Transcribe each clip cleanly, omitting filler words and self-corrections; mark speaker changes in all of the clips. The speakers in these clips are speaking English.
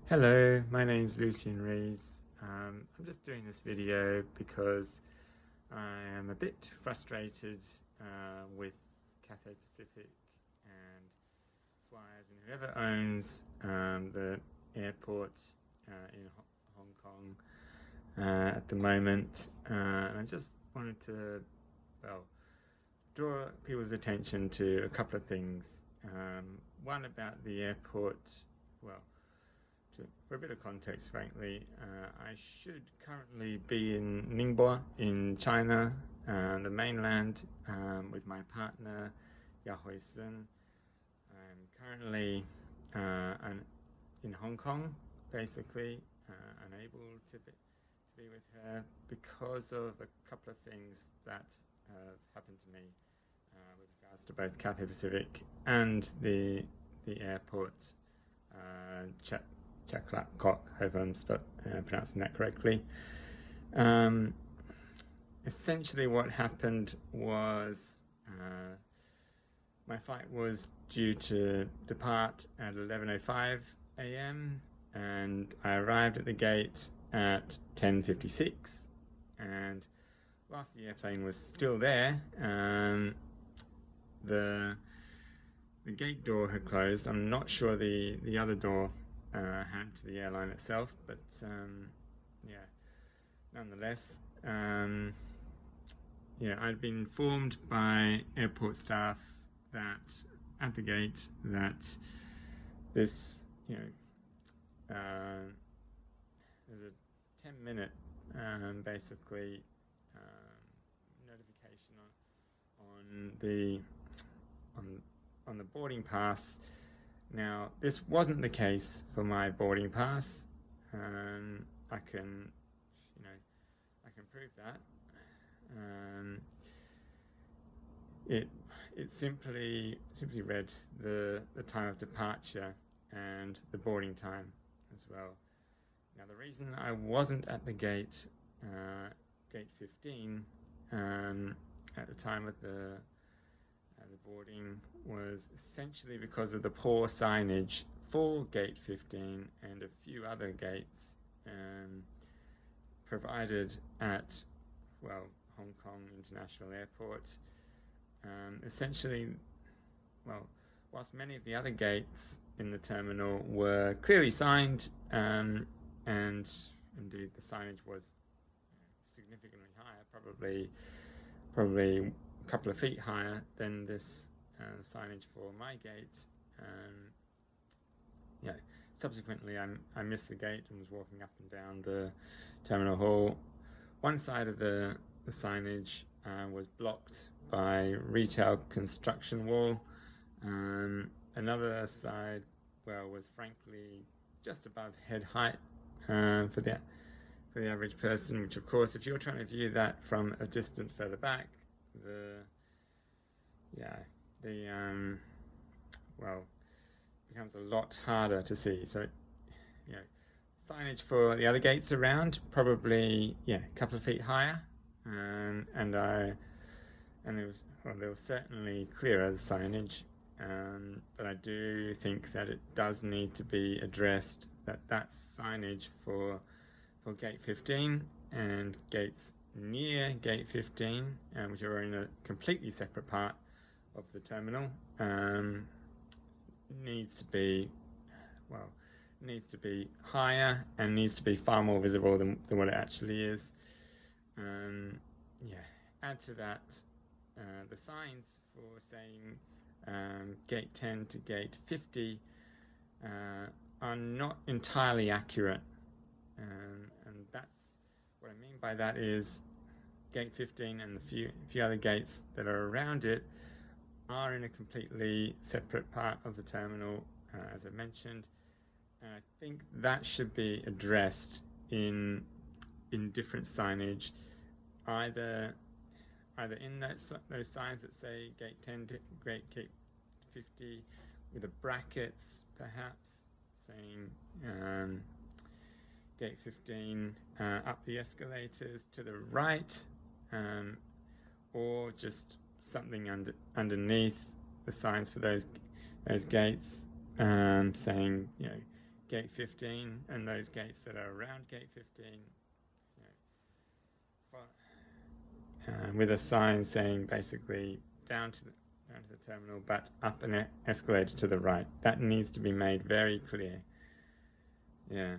Speaker 1: Hello, my name's Lucian Rees. I'm just doing this video because I am a bit frustrated with Cathay Pacific and Swires and whoever owns the airport in Hong Kong at the moment. And I just wanted to, draw people's attention to a couple of things. One about the airport, for a bit of context, frankly, I should currently be in Ningbo in China, the mainland, with my partner, Yahui Sun. I'm currently in Hong Kong, basically, unable to be with her because of a couple of things that have happened to me with regards to both Cathay Pacific and the airport. Chaklak, hope I'm pronouncing that correctly. Essentially what happened was my flight was due to depart at 11:05 a.m. and I arrived at the gate at 10:56, and whilst the airplane was still there, the gate door had closed. I'm not sure the other door had to the airline itself, but nonetheless, I'd been informed by airport staff that at the gate that this, there's a 10-minute basically notification on the boarding pass. Now, this wasn't the case for my boarding pass. I can prove that. It simply read the time of departure and the boarding time as well. Now, the reason I wasn't at the gate 15, at the time of the boarding was essentially because of the poor signage for gate 15 and a few other gates provided at Hong Kong International Airport. Essentially, whilst many of the other gates in the terminal were clearly signed, and indeed the signage was significantly higher, probably a couple of feet higher than this signage for my gate. Subsequently I missed the gate and was walking up and down the terminal hall. One side of the signage was blocked by retail construction wall. Another side, was frankly just above head height for the average person, which of course, if you're trying to view that from a distance further back, becomes a lot harder to see. So, signage for the other gates around probably a couple of feet higher, and there was certainly clearer signage, but I do think that it does need to be addressed that signage for gate 15 and gates near gate 15, which are in a completely separate part of the terminal, needs to be higher and needs to be far more visible than what it actually is. Add to that the signs for saying gate 10 to gate 50 are not entirely accurate, and that's what I mean by that is gate 15 and the few other gates that are around it are in a completely separate part of the terminal, as I mentioned, and I think that should be addressed in different signage, either in those signs that say gate 10 to gate 50 with the brackets perhaps saying gate 15 up the escalators to the right, or just something underneath the signs for those gates saying gate 15 and those gates that are around gate 15, with a sign saying basically down to the terminal, but up an escalator to the right. That needs to be made very clear. Yeah.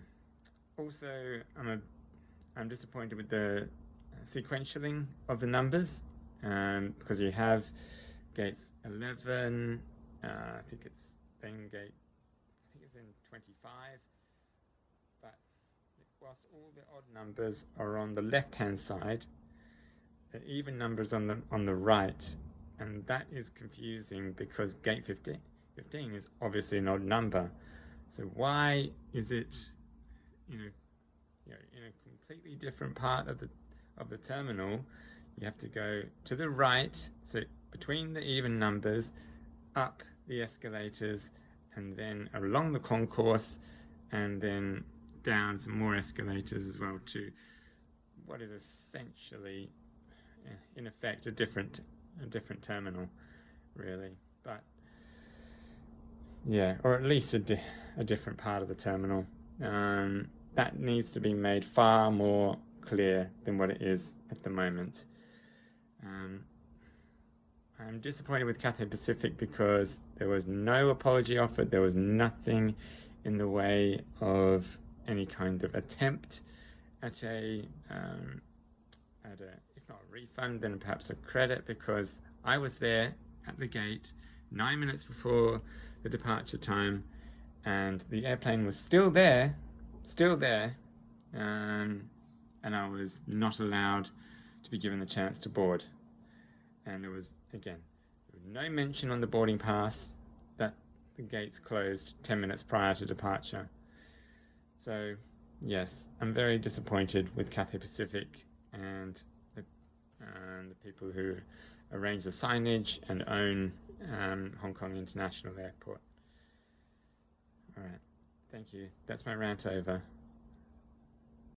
Speaker 1: Also, I'm disappointed with the sequentialing of the numbers, because you have gates 11. I think it's then gate. I think it's in 25. But whilst all the odd numbers are on the left-hand side, the even numbers on the right, and that is confusing because gate 15 is obviously an odd number. So why is it, in a completely different part of the terminal? You have to go to the right, so between the even numbers, up the escalators, and then along the concourse, and then down some more escalators as well to what is essentially, in effect, a different terminal, really. But yeah, or at least a different part of the terminal. That needs to be made far more clear than what it is at the moment. I'm disappointed with Cathay Pacific because there was no apology offered. There was nothing in the way of any kind of attempt at if not a refund, then perhaps a credit, because I was there at the gate 9 minutes before the departure time, and the airplane was still there, and I was not allowed to be given the chance to board. And there was no mention on the boarding pass that the gates closed 10 minutes prior to departure. So yes, I'm very disappointed with Cathay Pacific and the people who arrange the signage and own Hong Kong International Airport. All right, thank you. That's my rant over.